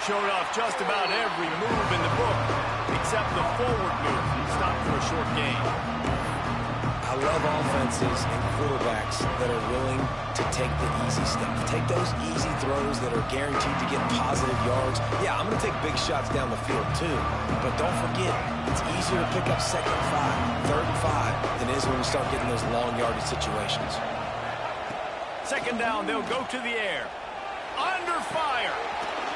Showed off just about every move in the book, except the forward move. He stopped for a short gain. I love offenses and quarterbacks that are willing to take the easy stuff. Take those easy throws that are guaranteed to get positive yards. Yeah, I'm going to take big shots down the field too. But don't forget, it's easier to pick up 2nd and 5, 3rd and 5 than it is when we start getting those long yardage situations. 2nd down, they'll go to the air. Under fire.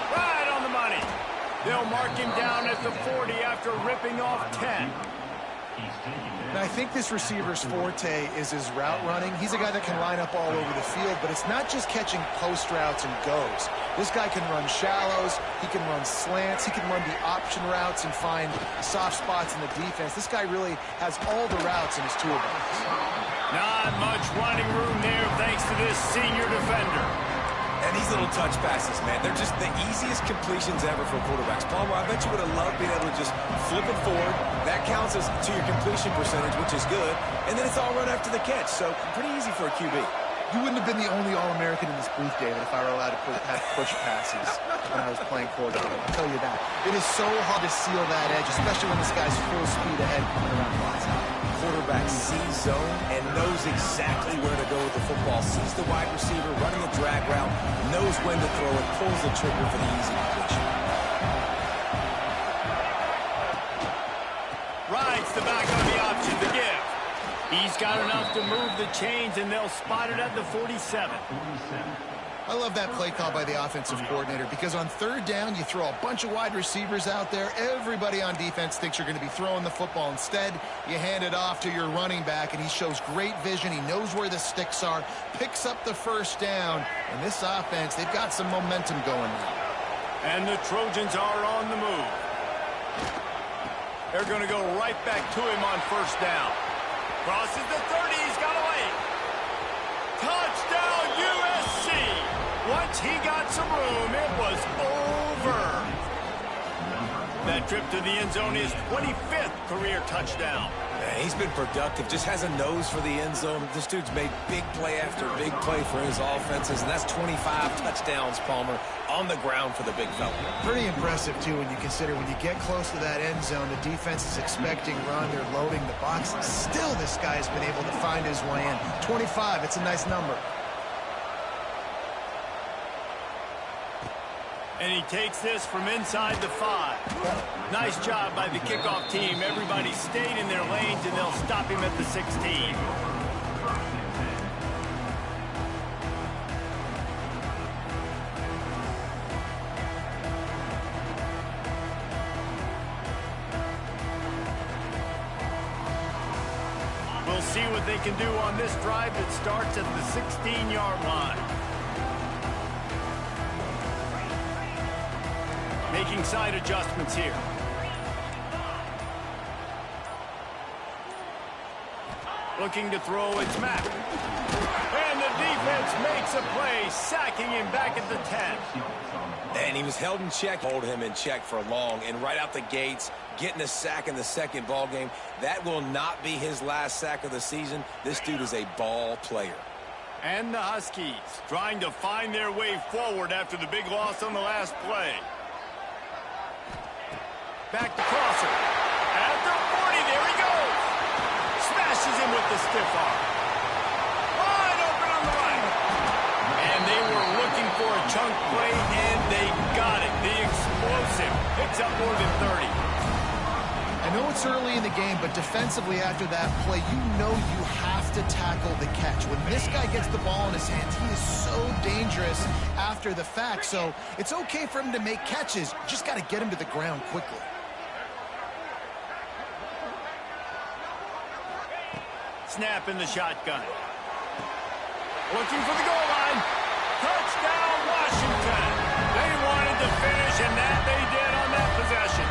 Right on the money. They'll mark him down at the 40 after ripping off 10. And I think this receiver's forte is his route running. He's a guy that can line up all over the field, but it's not just catching post routes and goes. This guy can run shallows, he can run slants, he can run the option routes and find soft spots in the defense. This guy really has all the routes in his toolbox. Not much running room there thanks to this senior defender. And these little touch passes, man, they're just the easiest completions ever for quarterbacks. Palmer, I bet you would have loved being able to just flip it forward. That counts as to your completion percentage, which is good. And then it's all run after the catch, so pretty easy for a QB. You wouldn't have been the only All-American in this booth, David, if I were allowed to push passes when I was playing quarterback. I'll tell you that. It is so hard to seal that edge, especially when this guy's full speed ahead coming around the outside. Quarterback sees zone and knows exactly where to go with the football. Sees the wide receiver running the drag route, knows when to throw it, pulls the trigger for the easy completion. Rides the back on the option to give. He's got enough to move the chains, and they'll spot it at the 47. I love that play call by the offensive coordinator because on 3rd down, you throw a bunch of wide receivers out there. Everybody on defense thinks you're going to be throwing the football. Instead, you hand it off to your running back, and he shows great vision. He knows where the sticks are, picks up the 1st down. And this offense, they've got some momentum going now. And the Trojans are on the move. They're going to go right back to him on 1st down. Crosses the 30. He's got away. Touchdown, USC. Once he got some room, it was over. That trip to the end zone is 25th career touchdown. Man, he's been productive, just has a nose for the end zone. This dude's made big play after big play for his offenses, and that's 25 touchdowns, Palmer, on the ground for the big fella. Pretty impressive, too, when you consider when you get close to that end zone, the defense is expecting run, they're loading the box. Still, this guy's been able to find his way in. 25, it's a nice number. And he takes this from inside the 5. Nice job by the kickoff team. Everybody stayed in their lanes, and they'll stop him at the 16. We'll see what they can do on this drive that starts at the 16-yard line. Making side adjustments here. Looking to throw, it's Mack. And the defense makes a play, sacking him back at the 10. And he was held in check, hold him in check for long, and right out the gates, getting a sack in the 2nd ball game. That will not be his last sack of the season. This dude is a ball player. And the Huskies trying to find their way forward after the big loss on the last play. Back to Crosser. At the 40, there he goes. Smashes him with the stiff arm. Wide open on the right. And they were looking for a chunk play, and they got it. The explosive picks up more than 30. I know it's early in the game, but defensively after that play, you know you have to tackle the catch. When this guy gets the ball in his hands, he is so dangerous after the fact. So it's okay for him to make catches. You just got to get him to the ground quickly. Snap in the shotgun. Looking for the goal line. Touchdown, Washington. They wanted to finish, and that they did on that possession.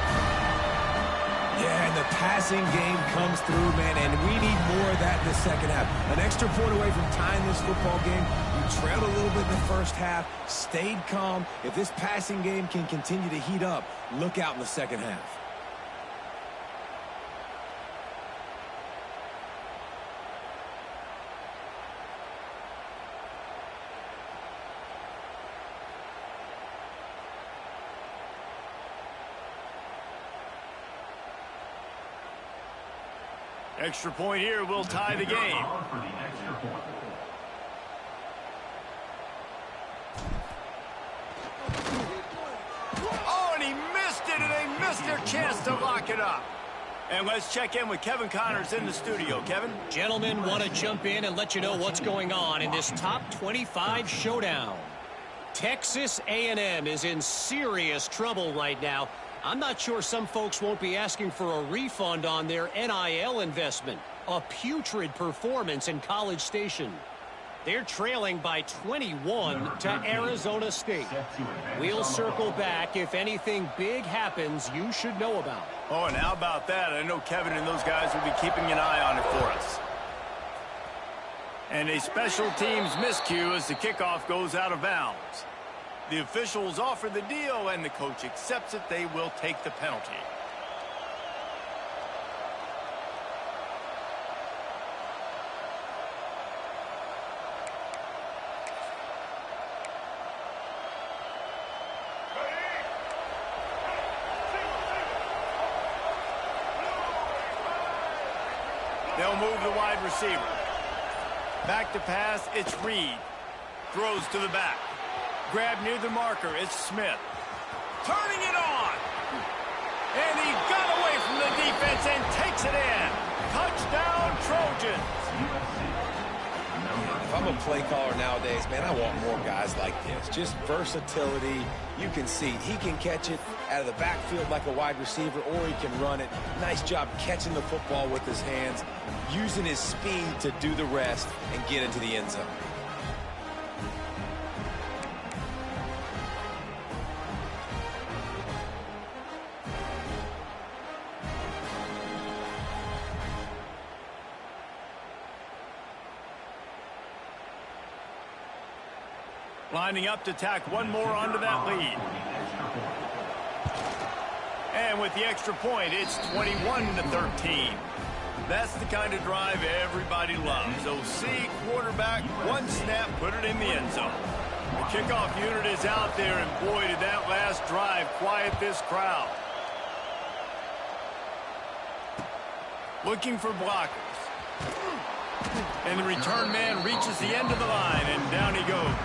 Yeah, and the passing game comes through, man, and we need more of that in the 2nd half. An extra point away from tying this football game. You trailed a little bit in the 1st half, stayed calm. If this passing game can continue to heat up, look out in the 2nd half. Extra point here will tie the game. Oh, and he missed it, and they missed their chance to lock it up. And let's check in with Kevin Connors in the studio. Kevin? Gentlemen, want to jump in and let you know what's going on in this top 25 showdown. Texas A&M is in serious trouble right now. I'm not sure some folks won't be asking for a refund on their NIL investment. A putrid performance in College Station. They're trailing by 21 to Arizona State. We'll circle back if anything big happens you should know about. Oh, and how about that? I know Kevin and those guys will be keeping an eye on it for us. And a special teams miscue as the kickoff goes out of bounds. The officials offer the deal, and the coach accepts it. They will take the penalty. They'll move the wide receiver. Back to pass, it's Reed. Throws to the back. Grab near the marker, it's Smith. Turning it on. And he got away from the defense and takes it in. Touchdown, Trojans. If I'm a play caller nowadays, man, I want more guys like this. Just versatility. You can see he can catch it out of the backfield like a wide receiver, or he can run it. Nice job catching the football with his hands, using his speed to do the rest and get into the end zone. Lining up to tack one more onto that lead. And with the extra point, it's 21-13. That's the kind of drive everybody loves. OC, quarterback, one snap, put it in the end zone. The kickoff unit is out there, and boy, did that last drive quiet this crowd. Looking for blockers. And the return man reaches the end of the line, and down he goes.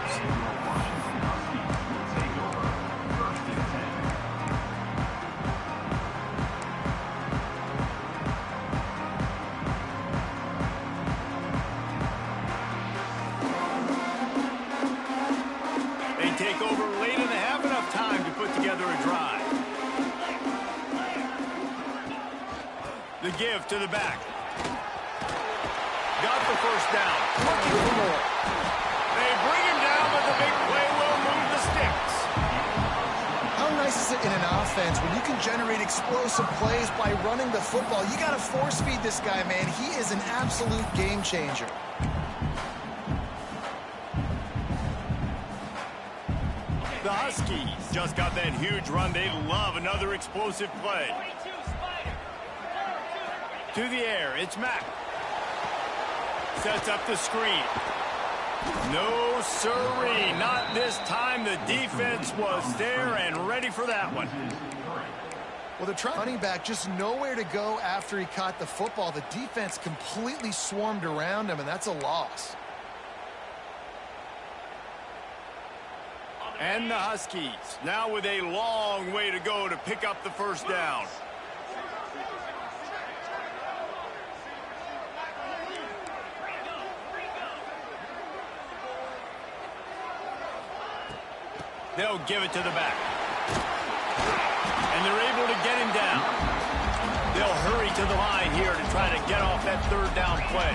Take over late in the half, enough time to put together a drive. The give to the back. Got the first down. Looking for more. They bring him down, but the big play will move the sticks. How nice is it in an offense when you can generate explosive plays by running the football? You got to force feed this guy, man. He is an absolute game changer. The Huskies just got that huge run. They love another explosive play. To the air, it's Mack. Sets up the screen. No siree, not this time. The defense was there and ready for that one. Well, the running back just nowhere to go after he caught the football. The defense completely swarmed around him, and that's a loss. And the Huskies now with a long way to go to pick up the first down. They'll give it to the back. And they're able to get him down. They'll hurry to the line here to try to get off that third down play.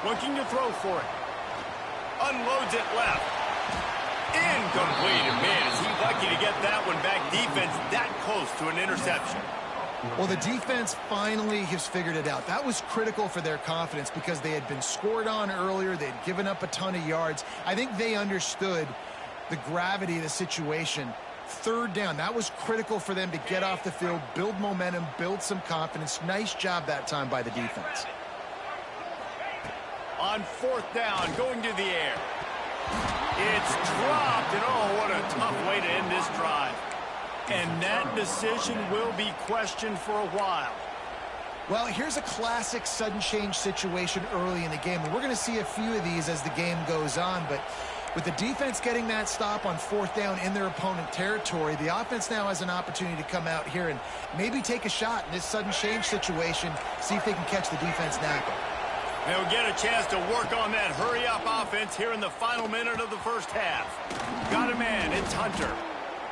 Looking to throw for it. Unloads it left. Incomplete. And man, is he lucky to get that one back. Defense that close to an interception. Well, the defense finally has figured it out. That was critical for their confidence because they had been scored on earlier. They'd given up a ton of yards. I think they understood the gravity of the situation. Third down, that was critical for them to get off the field, build momentum, build some confidence. Nice job that time by the defense. On fourth down, going to the air. It's dropped, and oh, what a tough way to end this drive. And that decision will be questioned for a while. Well, here's a classic sudden change situation early in the game. And we're going to see a few of these as the game goes on. But with the defense getting that stop on 4th down in their opponent territory, the offense now has an opportunity to come out here and maybe take a shot in this sudden change situation, see if they can catch the defense napping. They'll get a chance to work on that hurry-up offense here in the final minute of the first half. Got a man, it's Hunter.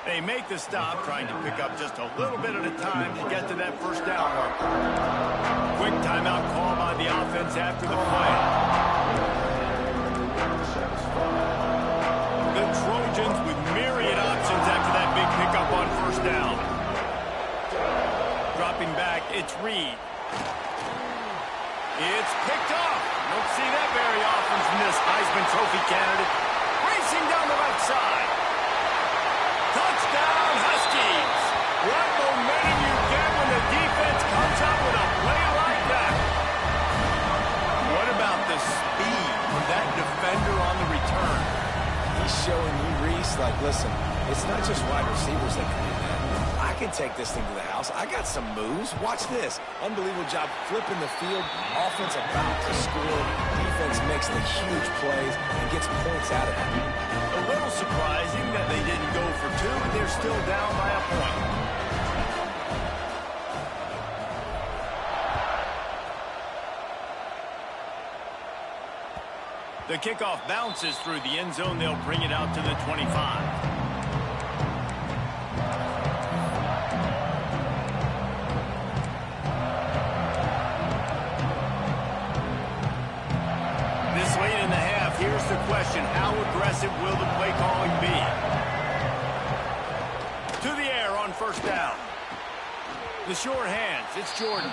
They make the stop, trying to pick up just a little bit at a time to get to that first down marker. Quick timeout call by the offense after the play. The Trojans with myriad options after that big pickup on first down. Dropping back, it's Reed. It's picked off. Don't see that very often from this Heisman Trophy candidate. Racing down the right side. Touchdown, Huskies. What momentum you get when the defense comes out with a play like that. What about the speed of that defender on the return? He's showing you, Reese, like, listen, it's not just wide receivers that can do that. I can take this thing to the house. I got some moves. Watch this. Unbelievable job flipping the field. Offense about to score. Defense makes the huge plays and gets points out of it. A little surprising that they didn't go for 2, but they're still down by a point. The kickoff bounces through the end zone. They'll bring it out to the 25. Here's the question, how aggressive will the play calling be? To the air on first down. The short hands, it's Jordan.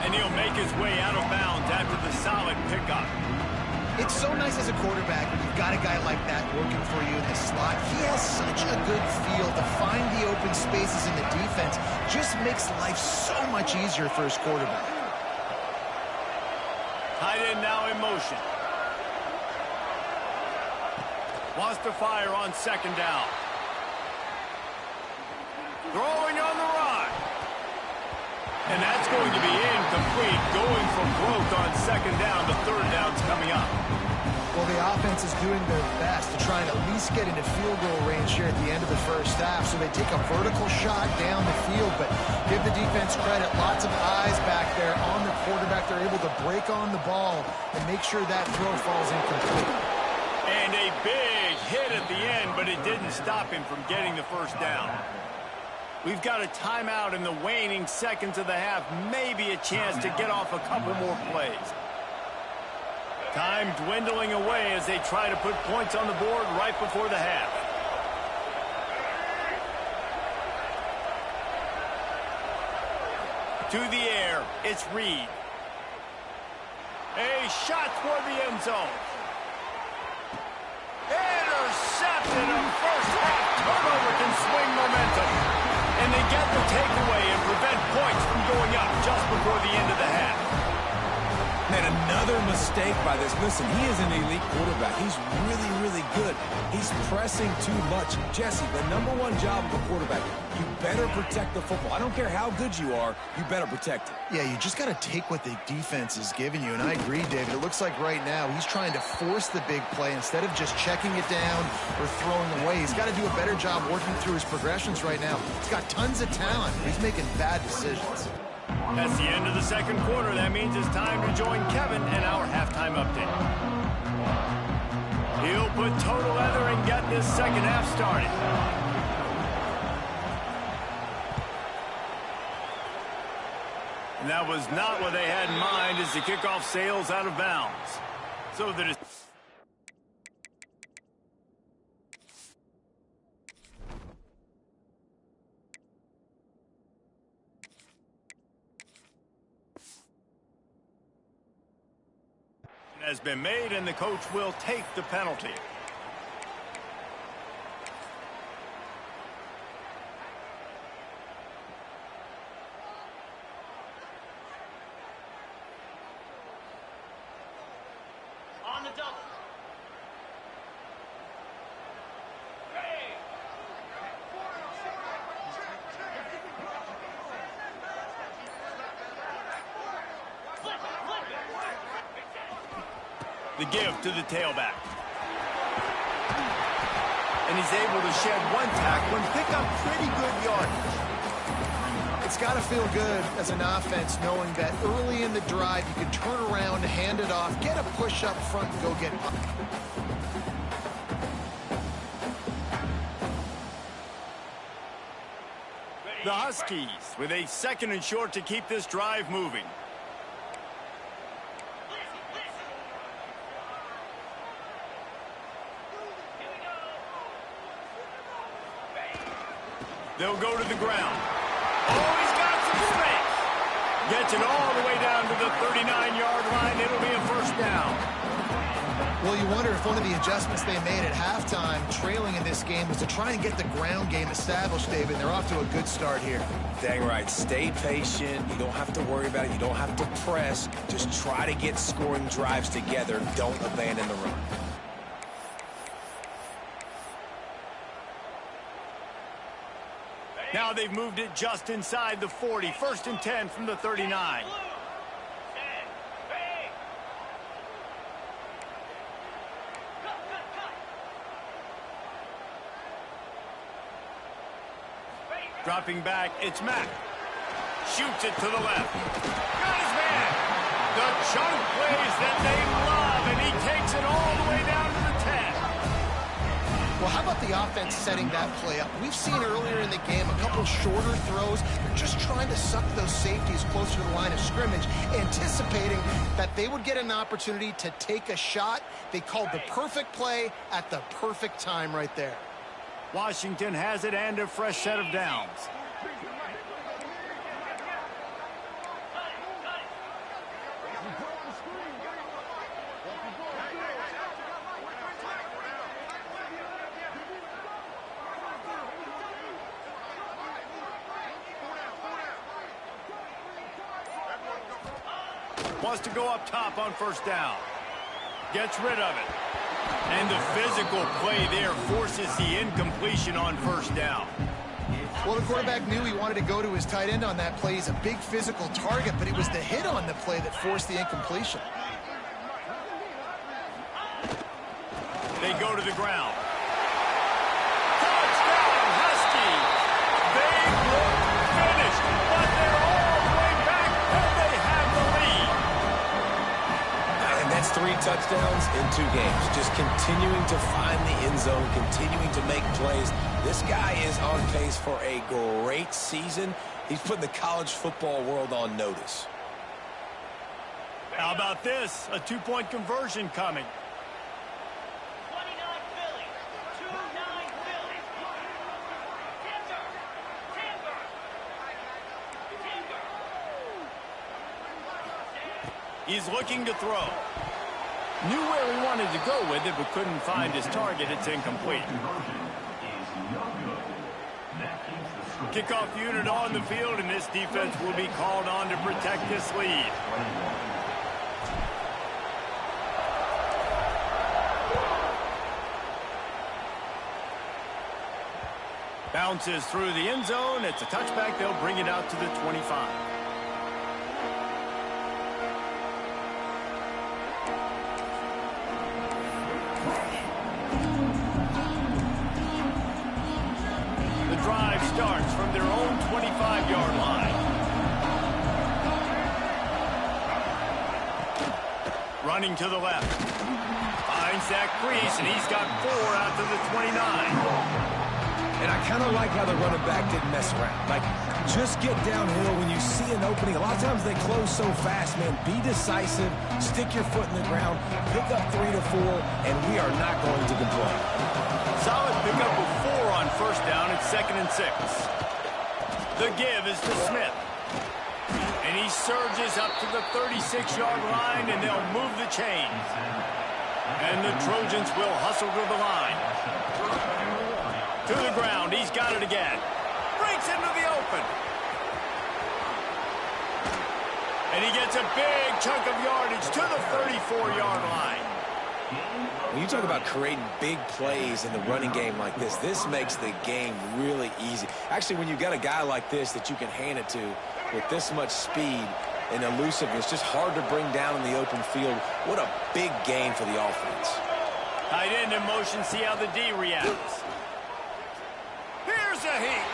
And he'll make his way out of bounds after the solid pickup. It's so nice as a quarterback when you've got a guy like that working for you in the slot. He has such a good feel to find the open spaces in the defense. Just makes life so much easier for his quarterback. Tight end now in motion. Wants to fire on second down. Throwing on the run. And that's going to be incomplete. Going for broke on second down. The third down's coming up. Well, the offense is doing their best to try and at least get into field goal range here at the end of the first half. So they take a vertical shot down the field, but give the defense credit. Lots of eyes back there on the quarterback. They're able to break on the ball and make sure that throw falls incomplete. And a big hit at the end, but it didn't stop him from getting the first down. We've got a timeout in the waning seconds of the half. Maybe a chance to get off a couple more plays. Time dwindling away as they try to put points on the board right before the half. To the air, it's Reed. A shot toward the end zone. Intercepted. A first half turnover can swing momentum. And they get the takeaway and prevent points from going up just before the end of the half. Man, another mistake by this. Listen, he is an elite quarterback. He's really, really good. He's pressing too much. Jesse, the #1 job of a quarterback, you better protect the football. I don't care how good you are, you better protect it. Yeah, you just got to take what the defense is giving you. And I agree, David. It looks like right now he's trying to force the big play instead of just checking it down or throwing away. He's got to do a better job working through his progressions right now. He's got tons of talent, but he's making bad decisions. That's the end of the second quarter. That means it's time to join Kevin and our halftime update. He'll put total leather and get this second half started. And that was not what they had in mind as the kickoff sails out of bounds. So that it's... has been made, and the coach will take the penalty. On the double. The give to the tailback. And he's able to shed one tackle and pick up pretty good yardage. It's got to feel good as an offense knowing that early in the drive you can turn around, hand it off, get a push up front, and go get it. The Huskies with a 2nd and short to keep this drive moving. They'll go to the ground. Oh, he's got some space. Gets it all the way down to the 39-yard line. It'll be a first down. Well, you wonder if one of the adjustments they made at halftime, trailing in this game, was to try and get the ground game established, David. They're off to a good start here. Dang right. Stay patient. You don't have to worry about it. You don't have to press. Just try to get scoring drives together. Don't abandon the run. Now they've moved it just inside the 40. 1st and 10 from the 39. Dropping back, it's Mack. Shoots it to the left. Got his man. The chunk plays that they love, and he takes it all the way down to the 10. Well, how about the offense setting that play up? We've seen earlier in the game a couple shorter throws. They're just trying to suck those safeties closer to the line of scrimmage, anticipating that they would get an opportunity to take a shot. They called the perfect play at the perfect time right there. Washington has it and a fresh set of downs. Wants to go up top on 1st down. Gets rid of it. And the physical play there forces the incompletion on 1st down. Well, the quarterback knew he wanted to go to his tight end on that play. He's a big physical target, but it was the hit on the play that forced the incompletion. They go to the ground. Touchdown, Huskies! They look finished, but they're all the way back, and they have the lead. And that's 3 touchdowns in 2 games. Just continuing to find the end zone, continuing to make plays. This guy is on pace for a great season. He's putting the college football world on notice. How about this? A 2-point conversion coming. 29 Philly. 2-9 Philly. Timber. He's looking to throw. Knew where he wanted to go with it, but couldn't find his target. It's incomplete. Kickoff unit on the field, and this defense will be called on to protect this lead. Bounces through the end zone. It's a touchback. They'll bring it out to the 25. Drive starts from their own 25-yard line. Running to the left. Finds that crease, and he's got 4 out to the 29. And I kind of like how the running back didn't mess around. Like, just get downhill when you see an opening. A lot of times they close so fast, man. Be decisive, stick your foot in the ground, pick up 3 to 4, and we are not going to complain. Solid pickup of 4 on 1st down. It's 2nd and 6. The give is to Smith. And he surges up to the 36-yard line, and they'll move the chains. And the Trojans will hustle to the line. To the ground. He's got it again. Breaks into the open. And he gets a big chunk of yardage to the 34-yard line. When you talk about creating big plays in the running game like this makes the game really easy. Actually, when you've got a guy like this that you can hand it to with this much speed, and elusiveness. Just hard to bring down in the open field. What a big gain for the offense. Tight end in motion, see how the D reacts. Here's a heat.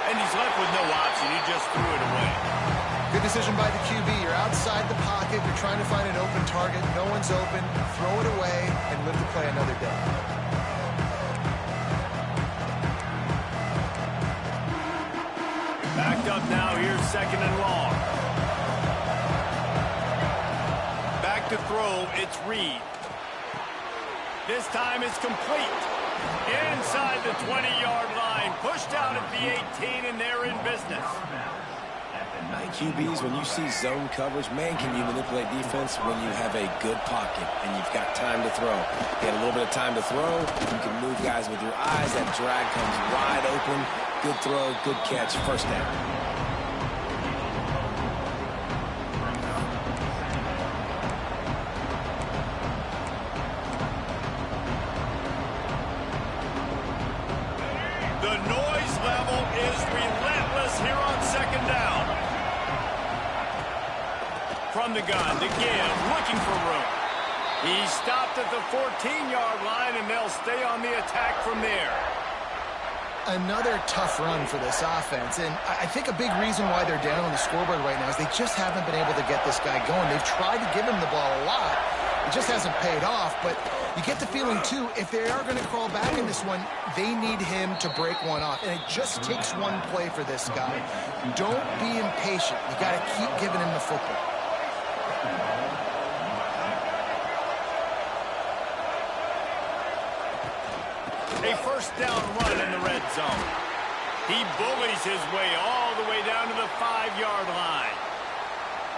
And he's left with no option. He just threw it away. Good decision by the QB. You're outside the pocket. You're trying to find an open target. No one's open. Throw it away and live to play another day. Backed up now. Here's second and long. Back to throw. It's Reed. This time it's complete. Inside the 20-yard line. Pushed out at the 18, and they're in business. QBs, when you see zone coverage, man, can you manipulate defense when you have a good pocket and you've got time to throw. You had a little bit of time to throw. You can move guys with your eyes. That drag comes wide open. Good throw, good catch, first down. The noise level is relentless here on second down. From the gun to give, looking for room. He stopped at the 14-yard line, and they'll stay on the attack from there. Another tough run for this offense, and I think a big reason why they're down on the scoreboard right now is they just haven't been able to get this guy going. They've tried to give him the ball a lot. It just hasn't paid off, but you get the feeling, too, if they are going to crawl back in this one, they need him to break one off, and it just takes one play for this guy. Don't be impatient. You got to keep giving him the football. A first down run in the red zone. He bullies his way all the way down to the 5-yard line.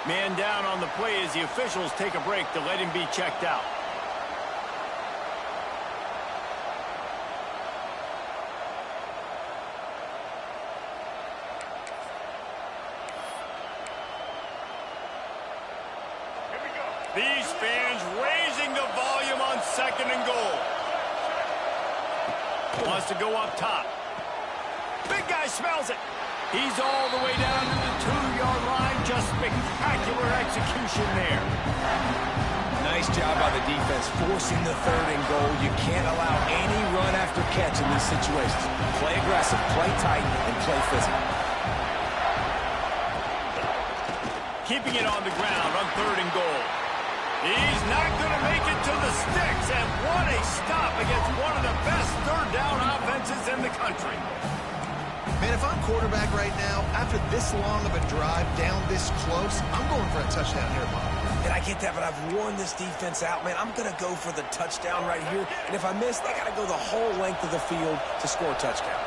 Man down on the play as the officials take a break to let him be checked out. These fans raising the volume on second and goal. Wants to go up top. Big guy smells it. He's all the way down to the 2-yard line. Just spectacular execution there. Nice job by the defense forcing the third and goal. You can't allow any run after catch in these situations. Play aggressive, play tight, and play physical. Keeping it on the ground on third and goal. He's not going to make it to the sticks, and what a stop against one of the best third down offenses in the country. Man, if I'm quarterback right now, after this long of a drive down this close, I'm going for a touchdown here, Bob. And I get that, but I've worn this defense out, man. I'm going to go for the touchdown right here, and if I miss, they got to go the whole length of the field to score a touchdown.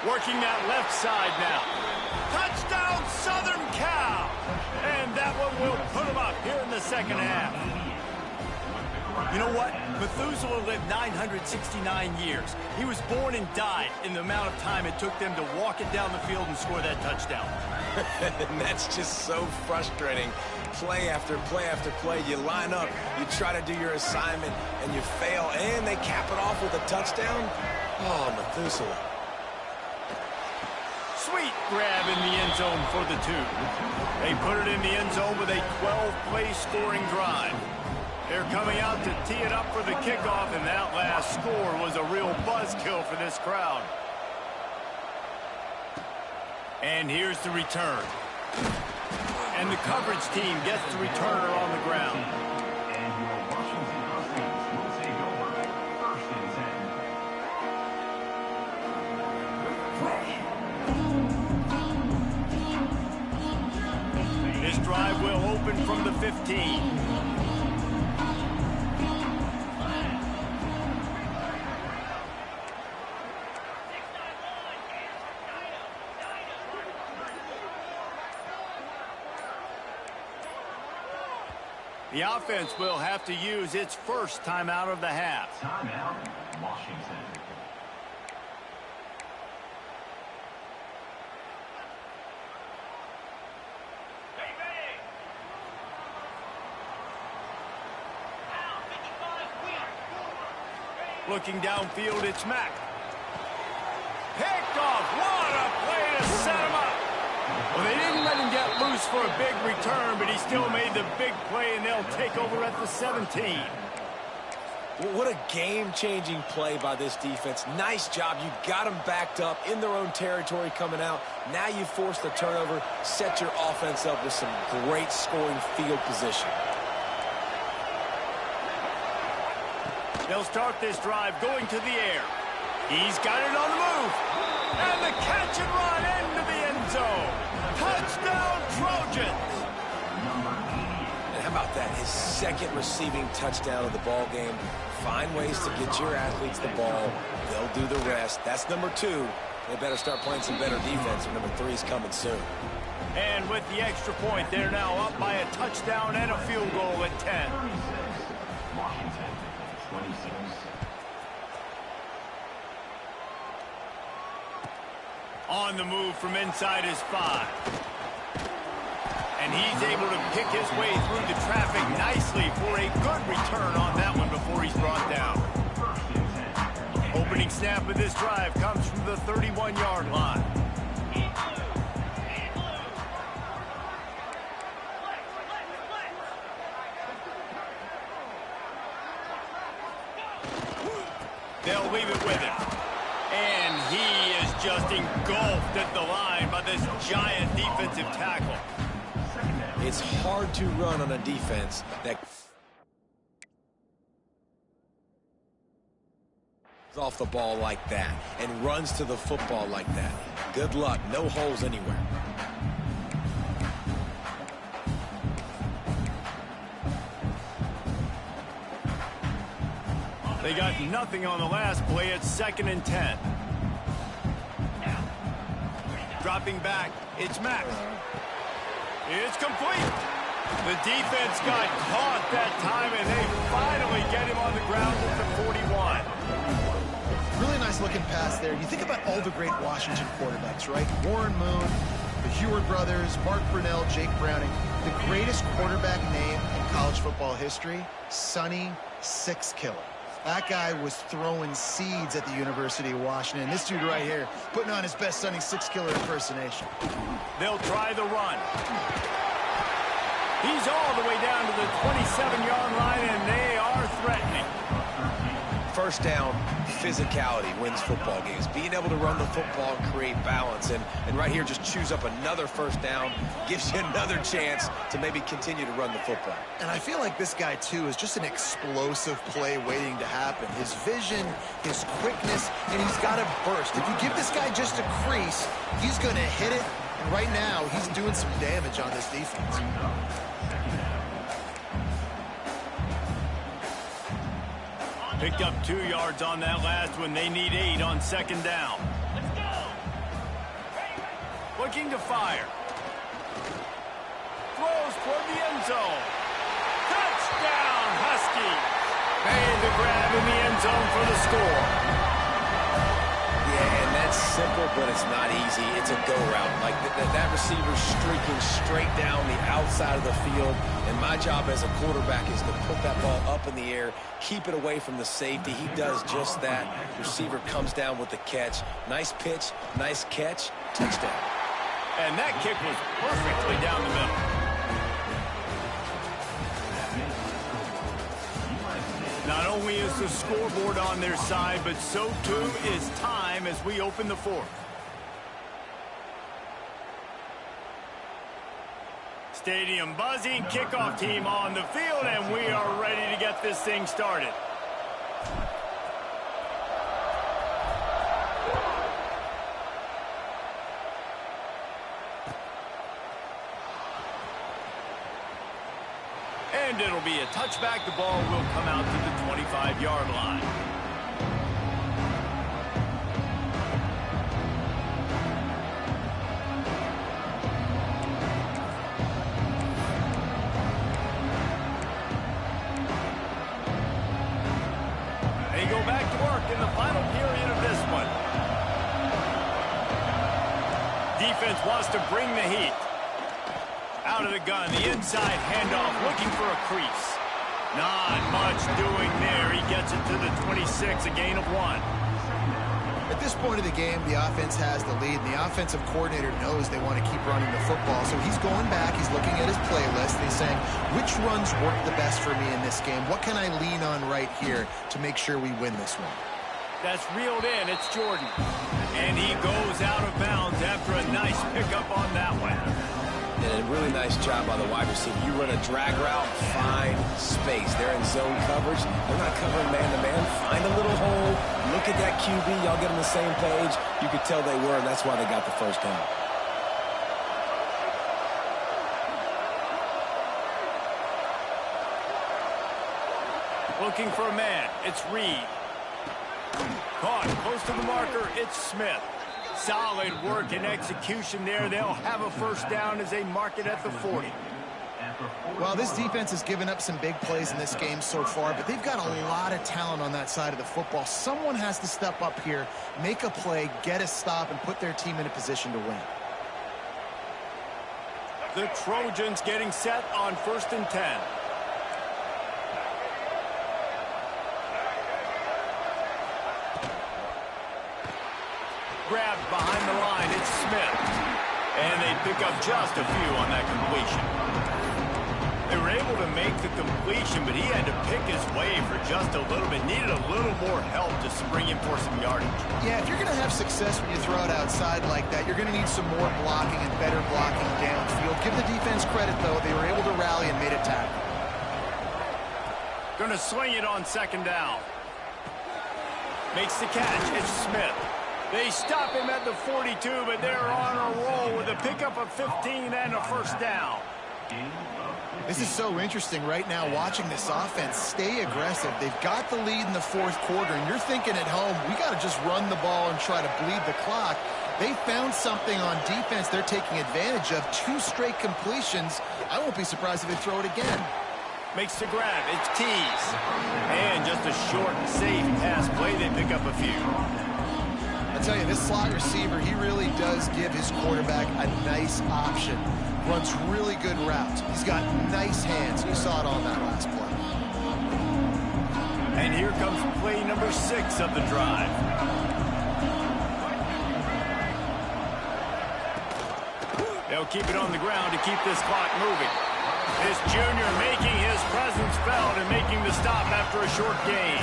Working that left side now. Touchdown, Southern Cal! And that one will put them up here in the second half. You know what? Methuselah lived 969 years. He was born and died in the amount of time it took them to walk it down the field and score that touchdown. And that's just so frustrating. Play after play after play. You line up, you try to do your assignment, and you fail, and they cap it off with a touchdown. Oh, Methuselah. Sweet grab in the end zone for the 2. They put it in the end zone with a 12-play scoring drive. They're coming out to tee it up for the kickoff, and that last score was a real buzzkill for this crowd. And here's the return. And the coverage team gets the returner on the ground. This drive will open from the 15. The offense will have to use its first timeout of the half. Timeout, Washington. Looking downfield, it's Mack. Picked off to set him up. Well, they didn't let him get loose for a big return, but he still made the big play, and they'll take over at the 17. What a game-changing play by this defense. Nice job. You got them backed up in their own territory coming out. Now you force the turnover, set your offense up with some great scoring field position. They'll start this drive going to the air. He's got it on the move. And the catch and run into the end zone. Touchdown, Trojans. And how about that? His second receiving touchdown of the ball game. Find ways to get your athletes the ball. They'll do the rest. That's number 2. They better start playing some better defense, or number 3 is coming soon. And with the extra point, they're now up by a touchdown and a field goal at 10. Washington, 26. On the move from inside his 5. And he's able to pick his way through the traffic nicely for a good return on that one before he's brought down. Opening snap of this drive comes from the 31-yard line. They'll leave it with him. And he is just engulfed at the line by this giant defensive tackle. It's hard to run on a defense that off the ball like that and runs to the football like that. Good luck. No holes anywhere. They got nothing on the last play. It's 2nd and 10. Dropping back, it's Max. It's complete. The defense got caught that time, and they finally get him on the ground at the 41. Really nice looking pass there. You think about all the great Washington quarterbacks, right? Warren Moon, the Heward brothers, Mark Brunell, Jake Browning. The greatest quarterback name in college football history, Sonny Six Killer. That guy was throwing seeds at the University of Washington. This dude right here, putting on his best Sonny Six Killer impersonation. They'll try the run. He's all the way down to the 27-yard line, and they are threatening. First down, physicality wins football games. Being able to run the football and create balance. And right here, just choose up another first down, gives you another chance to maybe continue to run the football. And I feel like this guy, too, is just an explosive play waiting to happen. His vision, his quickness, and he's got to burst. If you give this guy just a crease, he's going to hit it. And right now, he's doing some damage on this defense. Picked up 2 yards on that last one. They need 8 on 2nd down. Let's go. Looking to fire. Throws toward the end zone. Touchdown, Huskies. Made the grab in the end zone for the score. Yeah, and that's simple, but it's not easy. It's a go route. Like that receiver streaking straight down the outside of the field. And my job as a quarterback is to put that ball up in the air, keep it away from the safety. He does just that. Receiver comes down with the catch. Nice pitch, nice catch, touchdown. And that kick was perfectly down the middle. Not only is the scoreboard on their side, but so too is time as we open the 4th. Stadium buzzing, kickoff team on the field, and we are ready to get this thing started. And it'll be a touchback. The ball will come out to the 25-yard line. They go back to work in the final period of this one. Defense wants to bring the heat. Out of the gun, the inside handoff, looking for a crease. Not much doing there. He gets it to the 26, a gain of 1. At this point of the game, the offense has the lead, and the offensive coordinator knows they want to keep running the football. So he's going back, he's looking at his playlist, and he's saying, which runs work the best for me in this game? What can I lean on right here to make sure we win this one? That's reeled in. It's Jordan. And he goes out of bounds after a nice pickup on that one. And a really nice job by the wide receiver. You run a drag route, find space. They're in zone coverage. They're not covering man-to-man. Find a little hole. Look at that QB. Y'all get on the same page. You could tell they were, and that's why they got the first down. Looking for a man. It's Reed. Caught close to the marker. It's Smith. Solid work and execution there. They'll have a first down as they mark it at the 40. Well, this defense has given up some big plays in this game so far, but they've got a lot of talent on that side of the football. Someone has to step up here, make a play, get a stop, and put their team in a position to win. The Trojans getting set on 1st and 10. Grabbed behind the line, it's Smith. And they pick up just a few on that completion. They were able to make the completion, but he had to pick his way for just a little bit. Needed a little more help to spring him for some yardage. Yeah, if you're going to have success when you throw it outside like that, you're going to need some more blocking and better blocking downfield. Give the defense credit, though. They were able to rally and made a tackle. Going to swing it on 2nd down. Makes the catch. It's Smith. They stop him at the 42, but they're on a roll with a pickup of 15 and a first down. This is so interesting right now watching this offense stay aggressive. They've got the lead in the 4th quarter, and you're thinking at home, we got to just run the ball and try to bleed the clock. They found something on defense they're taking advantage of. 2 straight completions. I won't be surprised if they throw it again. Makes the grab. It's Tees. And just a short and safe pass play. They pick up a few. I tell you, this slot receiver, he really does give his quarterback a nice option. Runs really good routes. He's got nice hands. You saw it on that last play. And here comes play number 6 of the drive. They'll keep it on the ground to keep this clock moving. This junior making his presence felt and making the stop after a short gain.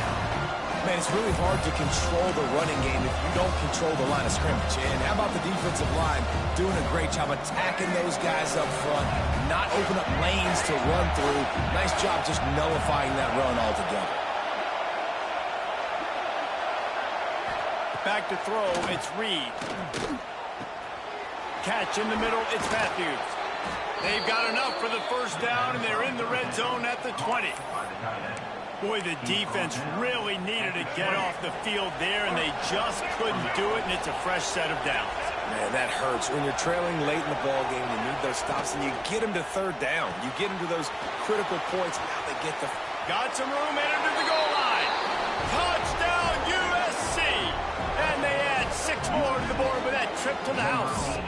Man, it's really hard to control the running game if you don't control the line of scrimmage. And how about the defensive line doing a great job attacking those guys up front, not open up lanes to run through. Nice job just nullifying that run altogether. Back to throw, it's Reed. Catch in the middle, it's Matthews. They've got enough for the first down, and they're in the red zone at the 20. Boy, the defense really needed to get off the field there, and they just couldn't do it, and it's a fresh set of downs. Man, that hurts. When you're trailing late in the ball game, you need those stops, and you get them to 3rd down. You get them to those critical points. Now they get the... Got some room, entered to the goal line. Touchdown, USC! And they add 6 more to the board with that trip to the house.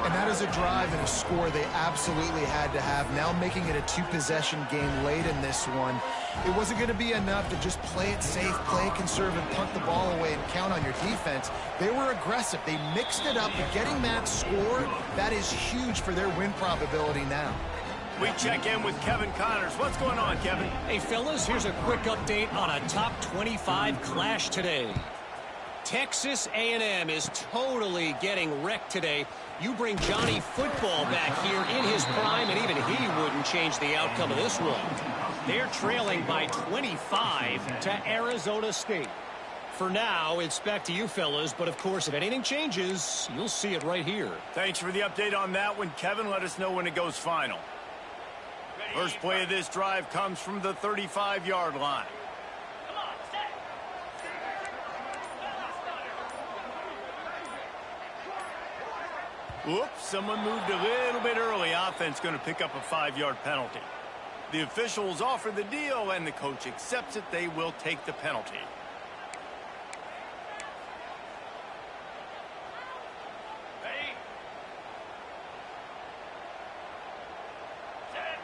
And that is a drive and a score they absolutely had to have. Now making it a 2-possession game late in this one. It wasn't going to be enough to just play it safe, play it conservative, punt the ball away, and count on your defense. They were aggressive. They mixed it up. But getting that score, that is huge for their win probability now. We check in with Kevin Connors. What's going on, Kevin? Hey, fellas, here's a quick update on a top 25 clash today. Texas A&M is totally getting wrecked today. You bring Johnny Football back here in his prime, and even he wouldn't change the outcome of this one. They're trailing by 25 to Arizona State. For now, it's back to you fellas, but of course, if anything changes, you'll see it right here. Thanks for the update on that one, Kevin. Let us know when it goes final. First play of this drive comes from the 35-yard line. Whoops, someone moved a little bit early. Offense going to pick up a 5-yard penalty. The officials offer the deal, and the coach accepts it. They will take the penalty. Ready? Set.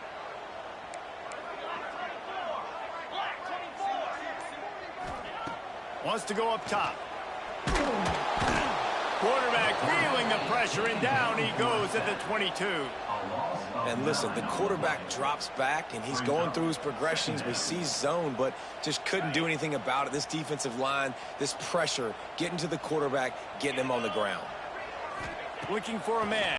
Black 24. Wants to go up top. Quarterback feeling the pressure, and down he goes at the 22. And listen, the quarterback drops back, and he's going through his progressions. We see zone, but just couldn't do anything about it. This defensive line, this pressure, getting to the quarterback, getting him on the ground. Looking for a man.